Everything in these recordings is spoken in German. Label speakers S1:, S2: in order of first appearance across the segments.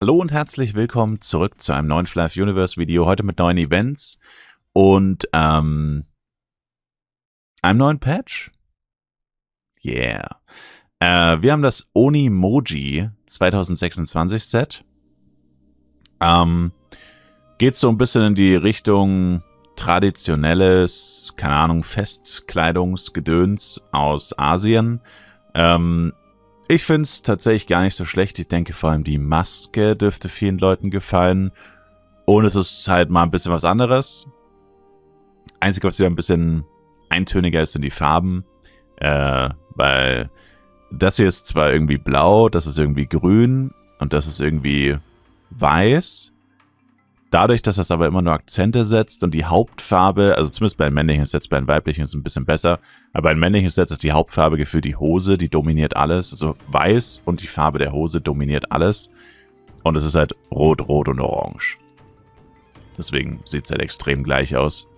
S1: Hallo und herzlich willkommen zurück zu einem neuen Fly Universe Video. Heute mit neuen Events und einem neuen Patch. Yeah. Wir haben das Onimoji 2026 Set. Geht so ein bisschen in die Richtung traditionelles, keine Ahnung, Festkleidungsgedöns aus Asien. Ich finde es tatsächlich gar nicht so schlecht. Ich denke vor allem die Maske dürfte vielen Leuten gefallen. Und es ist halt mal ein bisschen was anderes. Einzige, was wieder ein bisschen eintöniger ist, sind die Farben. Weil das hier ist zwar irgendwie blau, das ist irgendwie grün und das ist irgendwie weiß. Dadurch, dass das aber immer nur Akzente setzt und die Hauptfarbe, also zumindest bei den männlichen Sets, bei den weiblichen ist es ein bisschen besser, aber bei den männlichen Sets ist die Hauptfarbe gefühlt die Hose, die dominiert alles. Also weiß und die Farbe der Hose dominiert alles. Und es ist halt rot, rot und orange. Deswegen sieht es halt extrem gleich aus.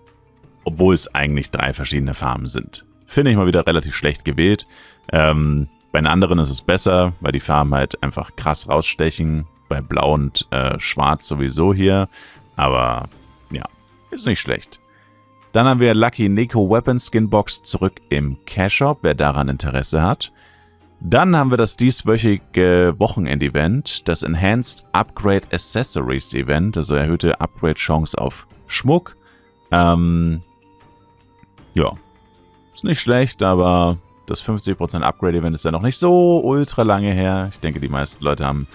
S1: Obwohl es eigentlich 3 verschiedene Farben sind. Finde ich mal wieder relativ schlecht gewählt. Bei den anderen ist es besser, weil die Farben halt einfach krass rausstechen. Bei Blau und Schwarz sowieso hier. Aber ja, ist nicht schlecht. Dann haben wir Lucky Neko Weapon Skin Box zurück im Cash Shop, wer daran Interesse hat. Dann haben wir das dieswöchige Wochenend-Event, das Enhanced Upgrade Accessories Event, also erhöhte Upgrade-Chance auf Schmuck. Ja, ist nicht schlecht, aber das 50% Upgrade-Event ist ja noch nicht so ultra lange her. Ich denke, die meisten Leute haben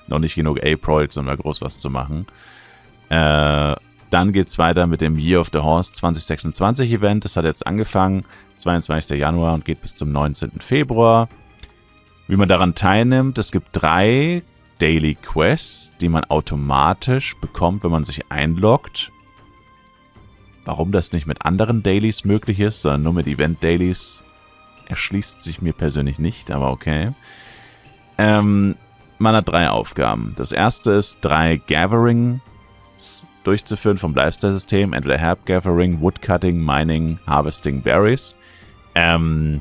S1: noch nicht genug A-Projects, um da groß was zu machen. Dann geht es weiter mit dem Year of the Horse 2026 Event. Das hat jetzt angefangen, 22. Januar und geht bis zum 19. Februar. Wie man daran teilnimmt, es gibt 3 Daily Quests, die man automatisch bekommt, wenn man sich einloggt. Warum das nicht mit anderen Dailies möglich ist, sondern nur mit Event Dailies, erschließt sich mir persönlich nicht, aber okay. Man hat 3 Aufgaben. Das erste ist, 3 Gatherings durchzuführen vom Lifestyle-System. Entweder Herb Gathering, Woodcutting, Mining, Harvesting Berries. Achso,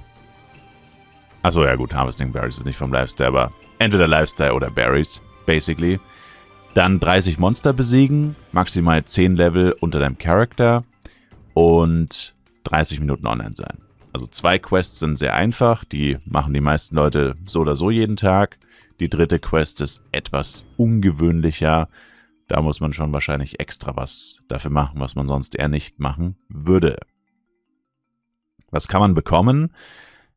S1: ja gut, Harvesting Berries ist nicht vom Lifestyle, aber entweder Lifestyle oder Berries, basically. Dann 30 Monster besiegen, maximal 10 Level unter deinem Charakter und 30 Minuten online sein. Also 2 Quests sind sehr einfach, die machen die meisten Leute so oder so jeden Tag. Die 3. Quest ist etwas ungewöhnlicher. Da muss man schon wahrscheinlich extra was dafür machen, was man sonst eher nicht machen würde. Was kann man bekommen?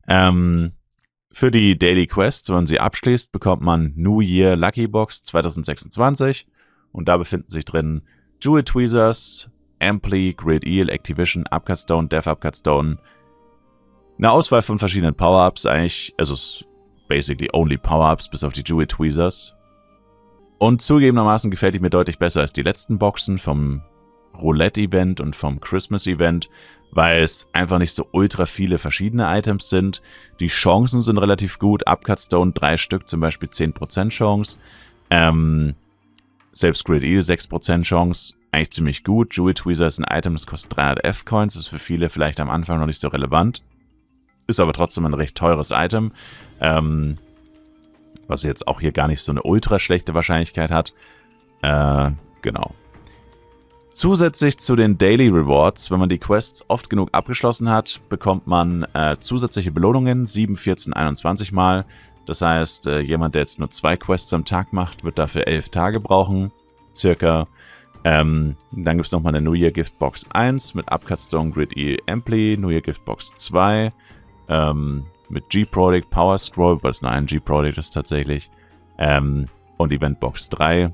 S1: Für die Daily Quest, wenn man sie abschließt, bekommt man New Year Lucky Box 2026. Und da befinden sich drin Jewel Tweezers, Ampli, Grid Eel, Activision, Upcut Stone, Death Upcut Stone. Eine Auswahl von verschiedenen Power-Ups eigentlich. Also es ist basically only Power-Ups, bis auf die Jewel Tweezers. Und zugegebenermaßen gefällt die mir deutlich besser als die letzten Boxen vom Roulette-Event und vom Christmas-Event, weil es einfach nicht so ultra viele verschiedene Items sind. Die Chancen sind relativ gut. Upcut Stone 3 Stück, zum Beispiel 10% Chance. Selbst Grid Eel 6% Chance. Eigentlich ziemlich gut. Jewel Tweezer ist ein Item, das kostet 300 F-Coins. Das ist für viele vielleicht am Anfang noch nicht so relevant. Ist aber trotzdem ein recht teures Item. Was jetzt auch hier gar nicht so eine ultra schlechte Wahrscheinlichkeit hat. Genau. Zusätzlich zu den Daily Rewards, wenn man die Quests oft genug abgeschlossen hat, bekommt man zusätzliche Belohnungen, 7, 14, 21 Mal. Das heißt, jemand, der jetzt nur 2 Quests am Tag macht, wird dafür 11 Tage brauchen, circa. Dann gibt es nochmal eine New Year Gift Box 1 mit Upcut Stone, Grid Eel, Ampli, New Year Gift Box 2 mit G-Product, Power Scroll, weil es nur ein G-Product ist tatsächlich, und Event Box 3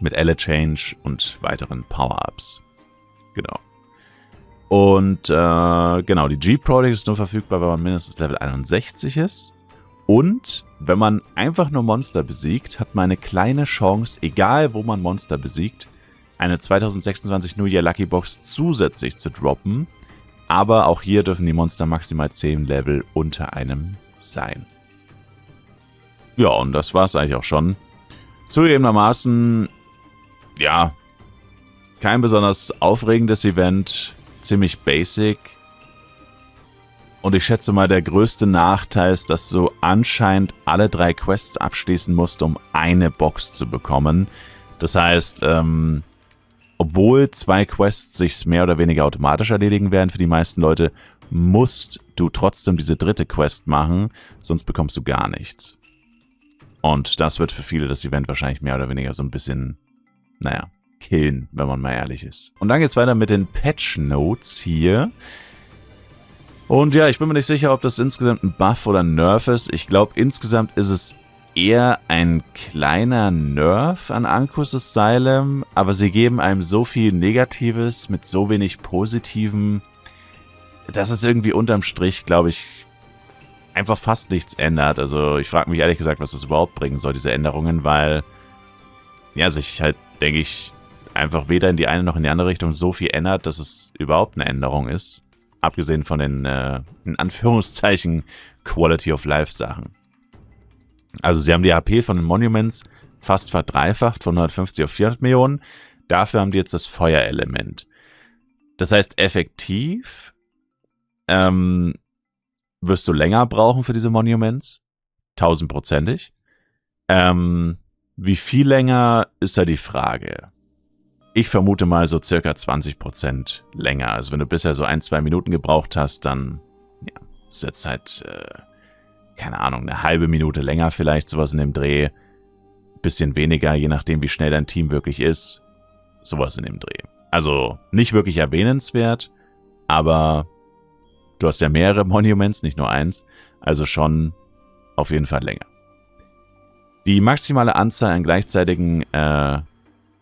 S1: mit Elle Change und weiteren Power-Ups. Genau. Und genau, die G-Product ist nur verfügbar, wenn man mindestens Level 61 ist. Und wenn man einfach nur Monster besiegt, hat man eine kleine Chance, egal wo man Monster besiegt, eine 2026 New Year Lucky Box zusätzlich zu droppen. Aber auch hier dürfen die Monster maximal 10 Level unter einem sein. Ja, und das war es eigentlich auch schon. Zugegebenermaßen, ja, kein besonders aufregendes Event, ziemlich basic. Und ich schätze mal, der größte Nachteil ist, dass du anscheinend alle 3 Quests abschließen musst, um eine Box zu bekommen. Das heißt, obwohl 2 Quests sich mehr oder weniger automatisch erledigen werden für die meisten Leute, musst du trotzdem diese 3. Quest machen, sonst bekommst du gar nichts. Und das wird für viele das Event wahrscheinlich mehr oder weniger so ein bisschen, naja, killen, wenn man mal ehrlich ist. Und dann geht's weiter mit den Patch Notes hier. Und ja, ich bin mir nicht sicher, ob das insgesamt ein Buff oder ein Nerf ist. Ich glaube, insgesamt ist es eher ein kleiner Nerf an Ankus Asylum, aber sie geben einem so viel Negatives mit so wenig Positivem, dass es irgendwie unterm Strich, glaube ich, einfach fast nichts ändert. Also ich frage mich ehrlich gesagt, was das überhaupt bringen soll, diese Änderungen, weil ja, sich halt, denke ich, einfach weder in die eine noch in die andere Richtung so viel ändert, dass es überhaupt eine Änderung ist. Abgesehen von den, in Anführungszeichen, Quality of Life Sachen. Also sie haben die HP von den Monuments fast verdreifacht, von 150 auf 400 Millionen. Dafür haben die jetzt das Feuerelement. Das heißt, effektiv wirst du länger brauchen für diese Monuments. 1000%ig. Wie viel länger, ist ja die Frage. Ich vermute mal so circa 20% länger. Also wenn du bisher so 1-2 Minuten gebraucht hast, dann ja, ist jetzt halt, keine Ahnung, eine halbe Minute länger vielleicht, sowas in dem Dreh. Bisschen weniger, je nachdem wie schnell dein Team wirklich ist. Sowas in dem Dreh. Also nicht wirklich erwähnenswert, aber du hast ja mehrere Monuments, nicht nur eins. Also schon auf jeden Fall länger. Die maximale Anzahl an gleichzeitigen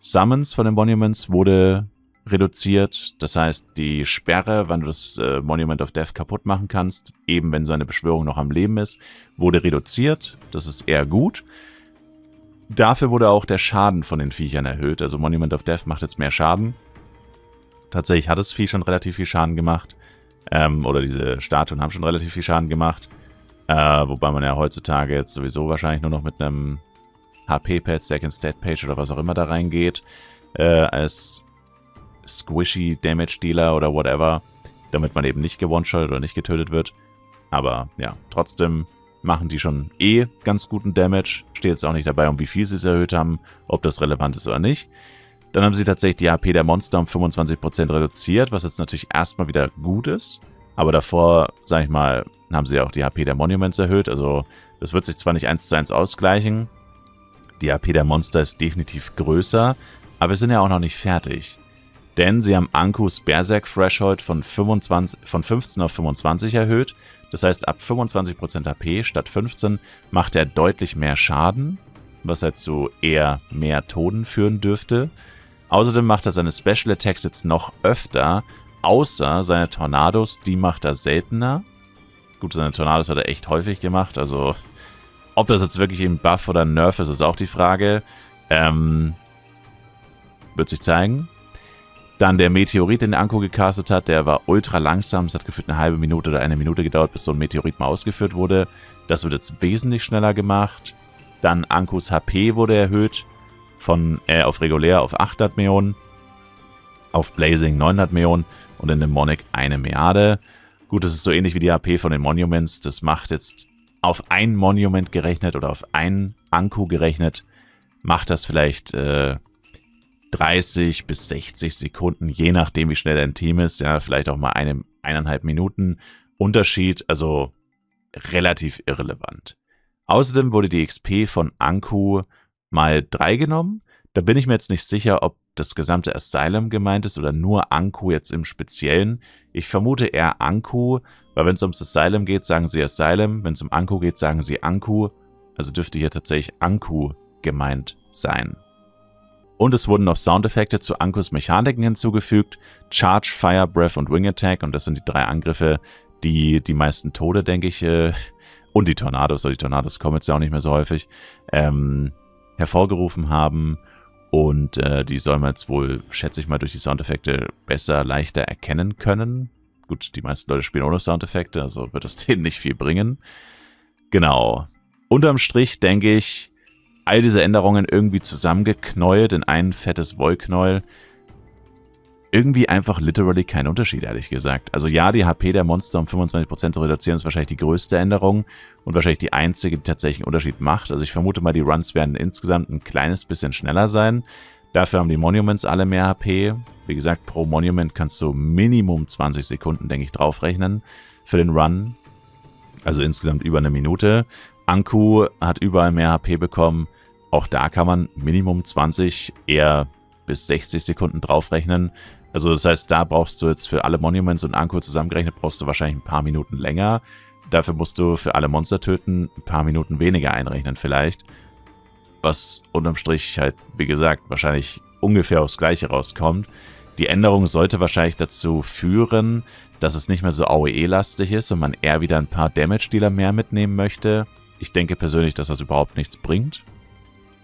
S1: Summons von den Monuments wurde reduziert. Das heißt, die Sperre, wann du das Monument of Death kaputt machen kannst, eben wenn so eine Beschwörung noch am Leben ist, wurde reduziert. Das ist eher gut. Dafür wurde auch der Schaden von den Viechern erhöht. Also Monument of Death macht jetzt mehr Schaden. Tatsächlich hat das Vieh schon relativ viel Schaden gemacht. Oder diese Statuen haben schon relativ viel Schaden gemacht. Wobei man ja heutzutage jetzt sowieso wahrscheinlich nur noch mit einem HP-Pad, Second Stat Page oder was auch immer da reingeht, als Squishy Damage Dealer oder whatever, damit man eben nicht gewone-shottet oder nicht getötet wird. Aber ja, trotzdem machen die schon ganz guten Damage. Steht jetzt auch nicht dabei, um wie viel sie es erhöht haben, ob das relevant ist oder nicht. Dann haben sie tatsächlich die HP der Monster um 25% reduziert, was jetzt natürlich erstmal wieder gut ist. Aber davor, sag ich mal, haben sie auch die HP der Monuments erhöht. Also das wird sich zwar nicht 1:1 ausgleichen. Die HP der Monster ist definitiv größer, aber wir sind ja auch noch nicht fertig. Denn sie haben Ankus Berserk Threshold von 15 auf 25 erhöht. Das heißt, ab 25% HP statt 15 macht er deutlich mehr Schaden, was halt zu eher mehr Toten führen dürfte. Außerdem macht er seine Special Attacks jetzt noch öfter, außer seine Tornados, die macht er seltener. Gut, seine Tornados hat er echt häufig gemacht, also ob das jetzt wirklich ein Buff oder ein Nerf ist, ist auch die Frage. Wird sich zeigen. Dann der Meteorit, den Anko gecastet hat, der war ultra langsam. Es hat gefühlt eine halbe Minute oder eine Minute gedauert, bis so ein Meteorit mal ausgeführt wurde. Das wird jetzt wesentlich schneller gemacht. Dann Ankos HP wurde erhöht auf regulär auf 800 Millionen, auf Blazing 900 Millionen und in Demonic 1 Milliarde. Gut, das ist so ähnlich wie die HP von den Monuments. Das macht jetzt auf ein Monument gerechnet oder auf ein Anko gerechnet, macht das vielleicht 30 bis 60 Sekunden, je nachdem wie schnell dein Team ist. Ja, vielleicht auch mal 1,5 Minuten Unterschied, also relativ irrelevant. Außerdem wurde die XP von Anku mal 3 genommen. Da bin ich mir jetzt nicht sicher, ob das gesamte Asylum gemeint ist oder nur Anku jetzt im Speziellen. Ich vermute eher Anku, weil wenn es ums Asylum geht, sagen sie Asylum. Wenn es um Anku geht, sagen sie Anku. Also dürfte hier tatsächlich Anku gemeint sein. Und es wurden noch Soundeffekte zu Ankus Mechaniken hinzugefügt. Charge, Fire, Breath und Wing Attack. Und das sind die 3 Angriffe, die die meisten Tode, denke ich, und die Tornados, oder die Tornados kommen jetzt ja auch nicht mehr so häufig, hervorgerufen haben. Und die soll man jetzt wohl, schätze ich mal, durch die Soundeffekte besser, leichter erkennen können. Gut, die meisten Leute spielen ohne Soundeffekte, also wird das denen nicht viel bringen. Genau. Unterm Strich denke ich, all diese Änderungen irgendwie zusammengeknäult in ein fettes Wollknäuel irgendwie einfach literally kein Unterschied, ehrlich gesagt. Also ja, die HP der Monster um 25% zu reduzieren, ist wahrscheinlich die größte Änderung und wahrscheinlich die einzige, die tatsächlich einen Unterschied macht. Also ich vermute mal, die Runs werden insgesamt ein kleines bisschen schneller sein. Dafür haben die Monuments alle mehr HP. Wie gesagt, pro Monument kannst du Minimum 20 Sekunden, denke ich, draufrechnen für den Run. Also insgesamt über eine Minute. Anku hat überall mehr HP bekommen. Auch da kann man Minimum 20, eher bis 60 Sekunden draufrechnen. Also das heißt, da brauchst du jetzt für alle Monuments und Anku zusammengerechnet, brauchst du wahrscheinlich ein paar Minuten länger. Dafür musst du für alle Monster töten ein paar Minuten weniger einrechnen vielleicht. Was unterm Strich halt, wie gesagt, wahrscheinlich ungefähr aufs Gleiche rauskommt. Die Änderung sollte wahrscheinlich dazu führen, dass es nicht mehr so AOE-lastig ist und man eher wieder ein paar Damage-Dealer mehr mitnehmen möchte. Ich denke persönlich, dass das überhaupt nichts bringt.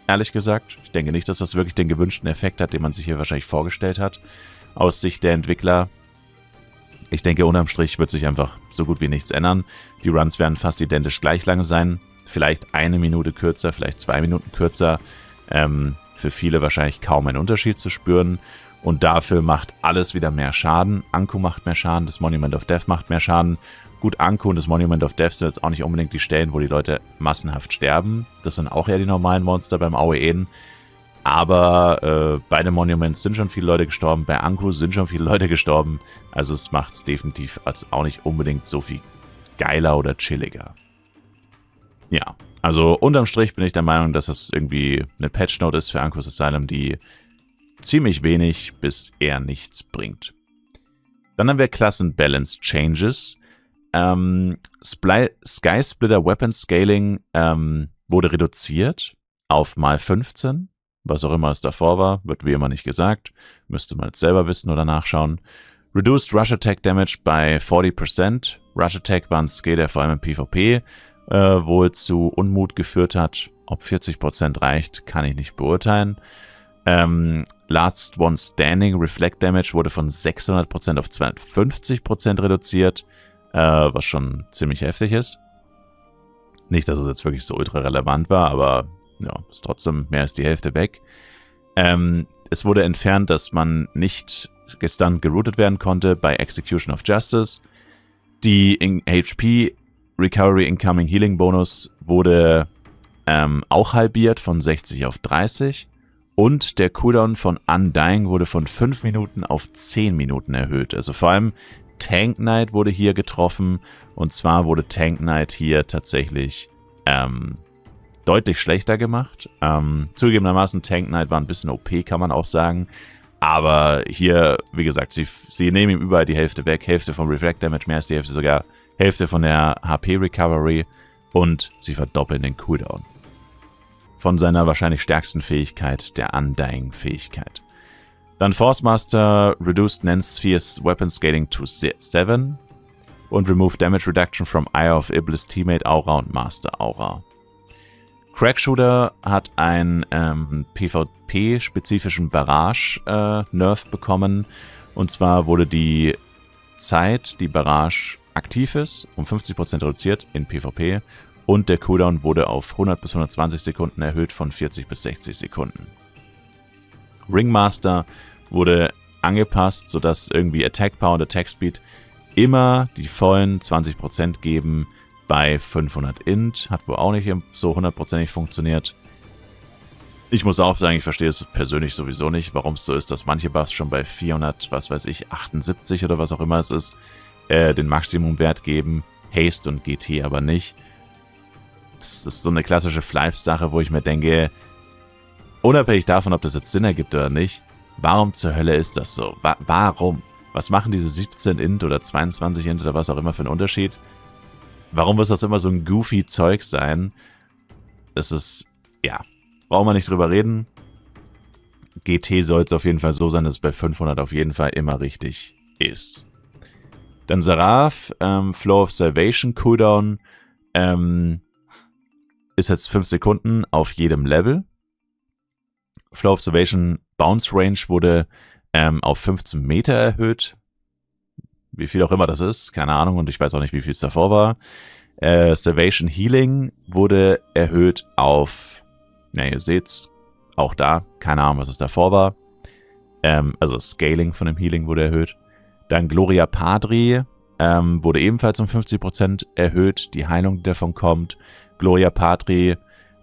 S1: Ehrlich gesagt. Ich denke nicht, dass das wirklich den gewünschten Effekt hat, den man sich hier wahrscheinlich vorgestellt hat. Aus Sicht der Entwickler. Ich denke, unterm Strich wird sich einfach so gut wie nichts ändern. Die Runs werden fast identisch gleich lang sein. Vielleicht 1 Minute kürzer, vielleicht 2 Minuten kürzer. Für viele wahrscheinlich kaum ein Unterschied zu spüren. Und dafür macht alles wieder mehr Schaden. Anku macht mehr Schaden, das Monument of Death macht mehr Schaden. Gut, Anku und das Monument of Death sind jetzt auch nicht unbedingt die Stellen, wo die Leute massenhaft sterben. Das sind auch eher die normalen Monster beim AOEen. Aber bei den Monuments sind schon viele Leute gestorben, bei Anku sind schon viele Leute gestorben. Also es macht es definitiv als auch nicht unbedingt so viel geiler oder chilliger. Ja, also unterm Strich bin ich der Meinung, dass es irgendwie eine Patchnote ist für Anku's Asylum, die ziemlich wenig bis eher nichts bringt. Dann haben wir Klassen Balance Changes. Sky Splitter Weapon Scaling wurde reduziert auf mal 15. Was auch immer es davor war, wird wie immer nicht gesagt. Müsste man jetzt selber wissen oder nachschauen. Reduced Rush Attack Damage bei 40%. Rush Attack war ein Skill, der vor allem im PvP wohl zu Unmut geführt hat. Ob 40% reicht, kann ich nicht beurteilen. Last One Standing Reflect Damage wurde von 600% auf 250% reduziert, was schon ziemlich heftig ist. Nicht, dass es jetzt wirklich so ultra relevant war, aber ja, ist trotzdem mehr als die Hälfte weg. Es wurde entfernt, dass man nicht gestunt geroutet werden konnte bei Execution of Justice. Die HP Recovery Incoming Healing Bonus wurde auch halbiert von 60 auf 30. Und der Cooldown von Undying wurde von 5 Minuten auf 10 Minuten erhöht. Also vor allem Tank Knight wurde hier getroffen. Und zwar wurde Tank Knight hier tatsächlich deutlich schlechter gemacht. Zugegebenermaßen, Tank Knight war ein bisschen OP, kann man auch sagen. Aber hier, wie gesagt, sie nehmen ihm überall die Hälfte weg. Hälfte vom Reflect Damage, mehr als die Hälfte sogar. Hälfte von der HP Recovery. Und sie verdoppeln den Cooldown. Von seiner wahrscheinlich stärksten Fähigkeit, der Undying-Fähigkeit. Dann Force Master reduced Nance Sphere's Weapon Scaling to 7 und remove Damage Reduction from Eye of Iblis Teammate Aura und Master Aura. Crack Shooter hat einen PvP-spezifischen Barrage-Nerf bekommen. Und zwar wurde die Zeit, die Barrage aktiv ist, um 50% reduziert in PvP. Und der Cooldown wurde auf 100 bis 120 Sekunden erhöht von 40 bis 60 Sekunden. Ringmaster wurde angepasst, sodass irgendwie Attack Power und Attack Speed immer die vollen 20% geben bei 500 Int. Hat wohl auch nicht so 100%ig funktioniert. Ich muss auch sagen, ich verstehe es persönlich sowieso nicht, warum es so ist, dass manche Buffs schon bei 400, was weiß ich, 78 oder was auch immer es ist, den Maximumwert geben. Haste und GT aber nicht. Das ist so eine klassische Fleips-Sache, wo ich mir denke, unabhängig davon, ob das jetzt Sinn ergibt oder nicht, warum zur Hölle ist das so? Warum? Was machen diese 17 Int oder 22 Int oder was auch immer für einen Unterschied? Warum muss das immer so ein goofy Zeug sein? Das ist, ja, brauchen wir nicht drüber reden. GT soll es auf jeden Fall so sein, dass es bei 500 auf jeden Fall immer richtig ist. Dann Seraph, Flow of Salvation Cooldown, ist jetzt 5 Sekunden auf jedem Level. Flow of Salvation Bounce Range wurde auf 15 Meter erhöht. Wie viel auch immer das ist, keine Ahnung, und ich weiß auch nicht, wie viel es davor war. Salvation Healing wurde erhöht auf, ja, ihr seht's, auch da, keine Ahnung, was es davor war. Also Scaling von dem Healing wurde erhöht. Dann Gloria Patri wurde ebenfalls um 50% erhöht. Die Heilung, die davon kommt. Gloria Patri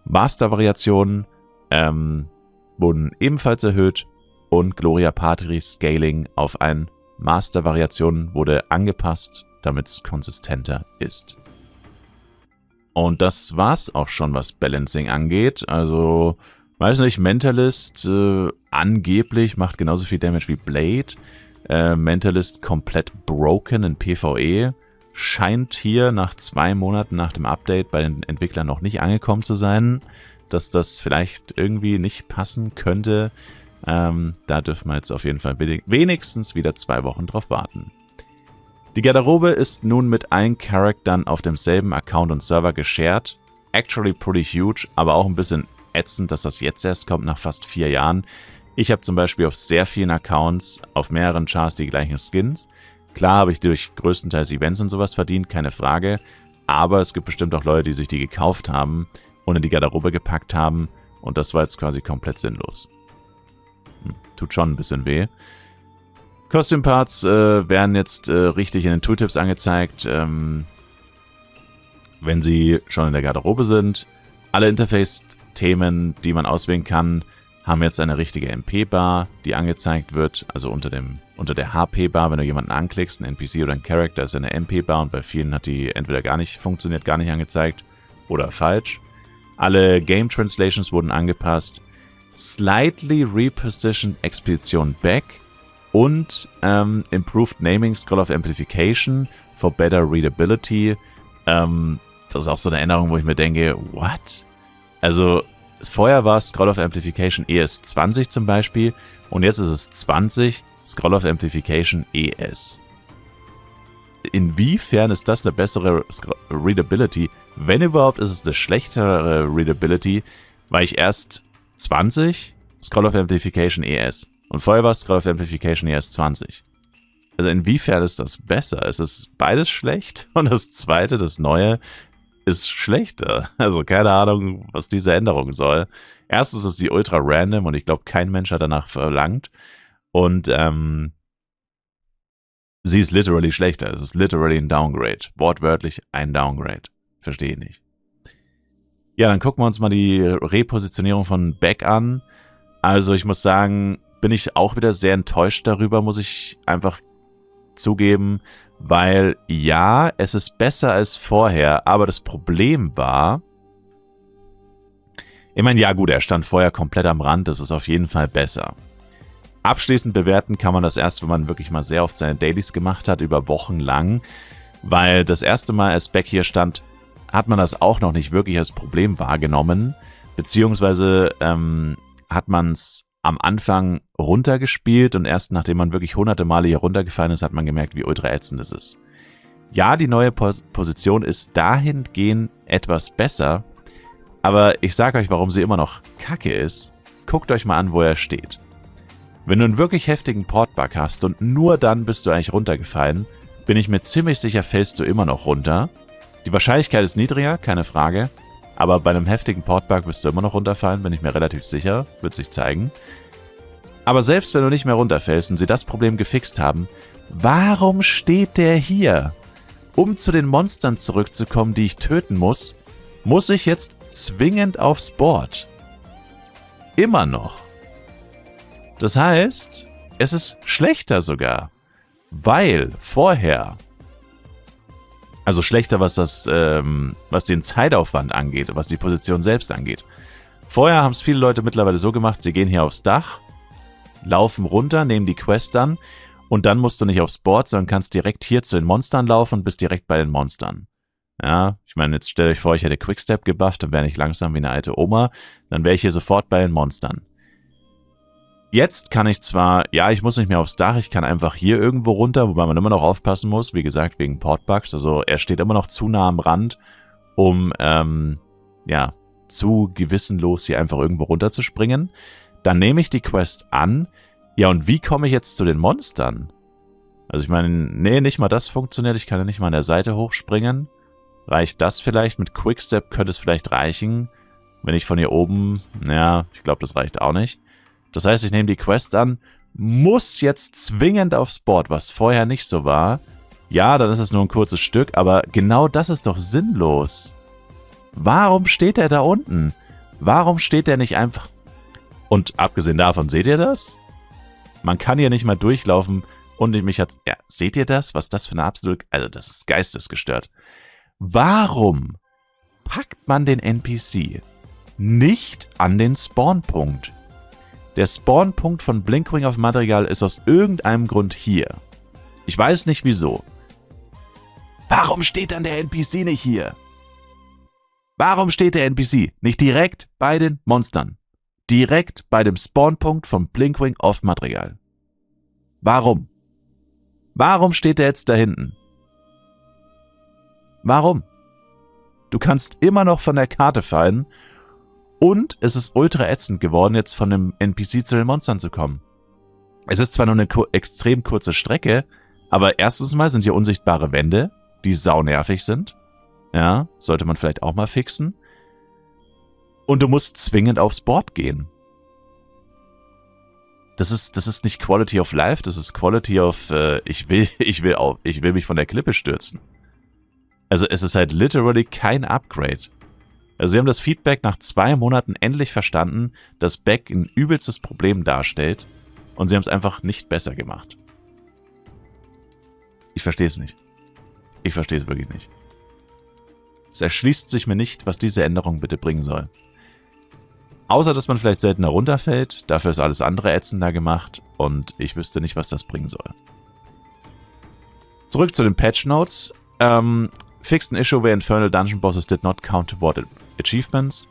S1: Master-Variationen wurden ebenfalls erhöht. Und Gloria Patri Scaling auf ein Master-Variation wurde angepasst, damit es konsistenter ist. Und das war's auch schon, was Balancing angeht. Also, weiß nicht, Mentalist angeblich macht genauso viel Damage wie Blade. Mentalist komplett broken in PvE. Scheint hier nach 2 Monaten nach dem Update bei den Entwicklern noch nicht angekommen zu sein, dass das vielleicht irgendwie nicht passen könnte. Da dürfen wir jetzt auf jeden Fall wenigstens wieder 2 Wochen drauf warten. Die Garderobe ist nun mit allen Charaktern auf demselben Account und Server geshared. Actually pretty huge, aber auch ein bisschen ätzend, dass das jetzt erst kommt, nach fast 4 Jahren. Ich habe zum Beispiel auf sehr vielen Accounts, auf mehreren Chars die gleichen Skins. Klar habe ich durch größtenteils Events und sowas verdient, keine Frage. Aber es gibt bestimmt auch Leute, die sich die gekauft haben und in die Garderobe gepackt haben. Und das war jetzt quasi komplett sinnlos. Tut schon ein bisschen weh. Costume Parts werden jetzt richtig in den Tooltips angezeigt, wenn sie schon in der Garderobe sind. Alle Interface-Themen, die man auswählen kann, haben jetzt eine richtige MP-Bar, die angezeigt wird. Also unter der HP-Bar, wenn du jemanden anklickst, einen NPC oder einen Charakter, ist eine MP-Bar und bei vielen hat die entweder gar nicht funktioniert, gar nicht angezeigt oder falsch. Alle Game Translations wurden angepasst. Slightly repositioned Expedition back und improved naming Scroll of Amplification for better readability. Das ist auch so eine Änderung, wo ich mir denke, what? Also vorher war Scroll of Amplification ES20 zum Beispiel und jetzt ist es 20 Scroll of Amplification ES. Inwiefern ist das eine bessere Readability? Wenn überhaupt, ist es eine schlechtere Readability, weil ich erst 20 Scroll of Amplification ES und vorher war Scroll of Amplification ES20. Also inwiefern ist das besser? Ist es beides schlecht und das zweite, das neue, ist schlechter? Also keine Ahnung, was diese Änderung soll. Erstens ist sie ultra random und ich glaube, kein Mensch hat danach verlangt. Und sie ist literally schlechter. Es ist literally ein Downgrade. Wortwörtlich ein Downgrade. Verstehe ich nicht. Ja, dann gucken wir uns mal die Repositionierung von Beck an. Also ich muss sagen, bin ich auch wieder sehr enttäuscht darüber, muss ich einfach zugeben, weil ja, es ist besser als vorher, aber das Problem war, ich meine, ja gut, er stand vorher komplett am Rand, das ist auf jeden Fall besser. Abschließend bewerten kann man das erst, wenn man wirklich mal sehr oft seine Dailies gemacht hat, über Wochen lang, weil das erste Mal, als Beck hier stand, hat man das auch noch nicht wirklich als Problem wahrgenommen, beziehungsweise hat man es am Anfang runtergespielt und erst nachdem man wirklich hunderte Male hier runtergefallen ist, hat man gemerkt, wie ultra ätzend es ist. Ja, die neue Position ist dahingehend etwas besser, aber ich sage euch, warum sie immer noch kacke ist. Guckt euch mal an, wo er steht. Wenn du einen wirklich heftigen Portbug hast und nur dann bist du eigentlich runtergefallen, bin ich mir ziemlich sicher, fällst du immer noch runter. Die Wahrscheinlichkeit ist niedriger, keine Frage. Aber bei einem heftigen Portbug wirst du immer noch runterfallen, bin ich mir relativ sicher. Wird sich zeigen. Aber selbst wenn du nicht mehr runterfällst und sie das Problem gefixt haben, warum steht der hier? Um zu den Monstern zurückzukommen, die ich töten muss, muss ich jetzt zwingend aufs Board. Immer noch. Das heißt, es ist schlechter sogar. Weil vorher... Also schlechter, was den Zeitaufwand angeht, was die Position selbst angeht. Vorher haben es viele Leute mittlerweile so gemacht, sie gehen hier aufs Dach, laufen runter, nehmen die Quest dann und dann musst du nicht aufs Board, sondern kannst direkt hier zu den Monstern laufen und bist direkt bei den Monstern. Ja, ich meine, jetzt stellt euch vor, ich hätte Quickstep gebufft und wäre nicht langsam wie eine alte Oma, dann wäre ich hier sofort bei den Monstern. Jetzt kann ich zwar, ja, ich muss nicht mehr aufs Dach, ich kann einfach hier irgendwo runter, wobei man immer noch aufpassen muss, wie gesagt, wegen Portbugs. Also er steht immer noch zu nah am Rand, um, ja, zu gewissenlos hier einfach irgendwo runterzuspringen. Dann nehme ich die Quest an. Ja, und wie komme ich jetzt zu den Monstern? Also ich meine, nee, nicht mal das funktioniert. Ich kann ja nicht mal an der Seite hochspringen. Reicht das vielleicht? Mit Quickstep könnte es vielleicht reichen. Wenn ich von hier oben, ja, ich glaube, das reicht auch nicht. Das heißt, ich nehme die Quest an, muss jetzt zwingend aufs Board, was vorher nicht so war. Ja, dann ist es nur ein kurzes Stück, aber genau das ist doch sinnlos. Warum steht er da unten? Warum steht er nicht einfach... Und abgesehen davon, seht ihr das? Man kann hier nicht mal durchlaufen und mich hat... Ja, seht ihr das? Was das für eine absolute... Also das ist geistesgestört. Warum packt man den NPC nicht an den Spawnpunkt? Der Spawnpunkt von Blinkwing of Madrigal ist aus irgendeinem Grund hier. Ich weiß nicht wieso. Warum steht dann der NPC nicht hier? Warum steht der NPC nicht direkt bei den Monstern? Direkt bei dem Spawnpunkt von Blinkwing of Madrigal. Warum? Warum steht der jetzt da hinten? Warum? Du kannst immer noch von der Karte fallen und es ist ultra ätzend geworden, jetzt von dem NPC zu den Monstern zu kommen. Es ist zwar nur eine extrem kurze Strecke, aber erstens mal sind hier unsichtbare Wände, die saunervig sind. Ja, sollte man vielleicht auch mal fixen. Und du musst zwingend aufs Board gehen. Das ist nicht Quality of Life, das ist Quality of ich will mich von der Klippe stürzen. Also es ist halt literally kein Upgrade. Also sie haben das Feedback nach 2 Monaten endlich verstanden, dass Beck ein übelstes Problem darstellt und sie haben es einfach nicht besser gemacht. Ich verstehe es nicht. Ich verstehe es wirklich nicht. Es erschließt sich mir nicht, was diese Änderung bitte bringen soll. Außer, dass man vielleicht seltener runterfällt, dafür ist alles andere ätzender gemacht und ich wüsste nicht, was das bringen soll. Zurück zu den Patch Notes. Fixed an issue where infernal dungeon bosses did not count toward achievements.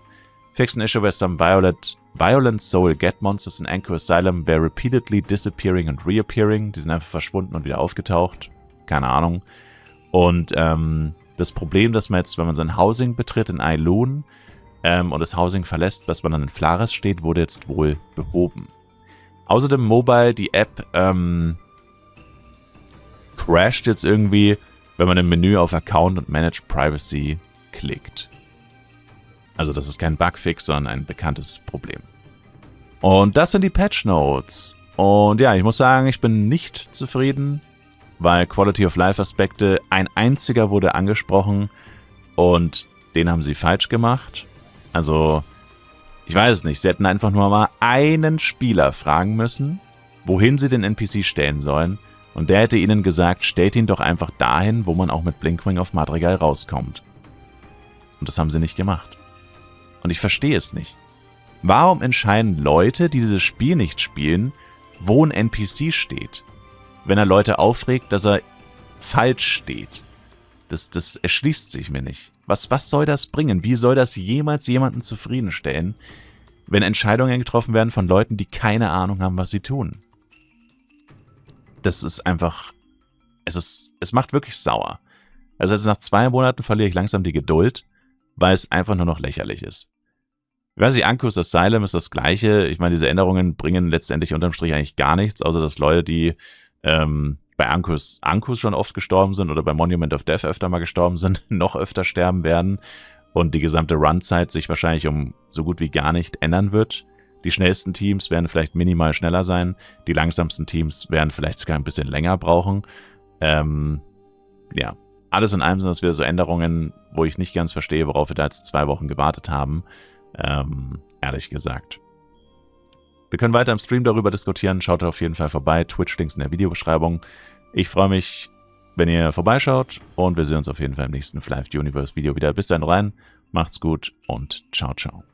S1: Fixed an issue where some violent soul get monsters in Anchor Asylum were repeatedly disappearing and reappearing. Die sind einfach verschwunden und wieder aufgetaucht. Keine Ahnung. Und das Problem, dass man jetzt, wenn man sein Housing betritt in Eilun und das Housing verlässt, was man dann in Flares steht, wurde jetzt wohl behoben. Außerdem Mobile, die App crasht jetzt irgendwie, wenn man im Menü auf Account und Manage Privacy klickt. Also das ist kein Bugfix, sondern ein bekanntes Problem. Und das sind die Patch Notes. Und ja, ich muss sagen, ich bin nicht zufrieden, weil Quality of Life Aspekte, ein einziger wurde angesprochen und den haben sie falsch gemacht. Also, ich weiß es nicht, sie hätten einfach nur mal einen Spieler fragen müssen, wohin sie den NPC stellen sollen. Und der hätte ihnen gesagt, stellt ihn doch einfach dahin, wo man auch mit Blinkwing of Madrigal rauskommt. Und das haben sie nicht gemacht. Und ich verstehe es nicht. Warum entscheiden Leute, die dieses Spiel nicht spielen, wo ein NPC steht? Wenn er Leute aufregt, dass er falsch steht. Das erschließt sich mir nicht. Was soll das bringen? Wie soll das jemals jemanden zufriedenstellen, wenn Entscheidungen getroffen werden von Leuten, die keine Ahnung haben, was sie tun? Das ist einfach... Es macht wirklich sauer. Also jetzt nach 2 Monaten verliere ich langsam die Geduld, weil es einfach nur noch lächerlich ist. Ich weiß nicht, Ankus Asylum ist das Gleiche. Ich meine, diese Änderungen bringen letztendlich unterm Strich eigentlich gar nichts, außer dass Leute, die bei Ankus schon oft gestorben sind oder bei Monument of Death öfter mal gestorben sind, noch öfter sterben werden und die gesamte Runzeit sich wahrscheinlich um so gut wie gar nicht ändern wird. Die schnellsten Teams werden vielleicht minimal schneller sein, die langsamsten Teams werden vielleicht sogar ein bisschen länger brauchen. Ja, alles in allem sind das wieder so Änderungen, wo ich nicht ganz verstehe, worauf wir da jetzt 2 Wochen gewartet haben, ehrlich gesagt. Wir können weiter im Stream darüber diskutieren. Schaut auf jeden Fall vorbei. Twitch-Links in der Videobeschreibung. Ich freue mich, wenn ihr vorbeischaut. Und wir sehen uns auf jeden Fall im nächsten Flive Universe Video wieder. Bis dann rein. Macht's gut und ciao, ciao.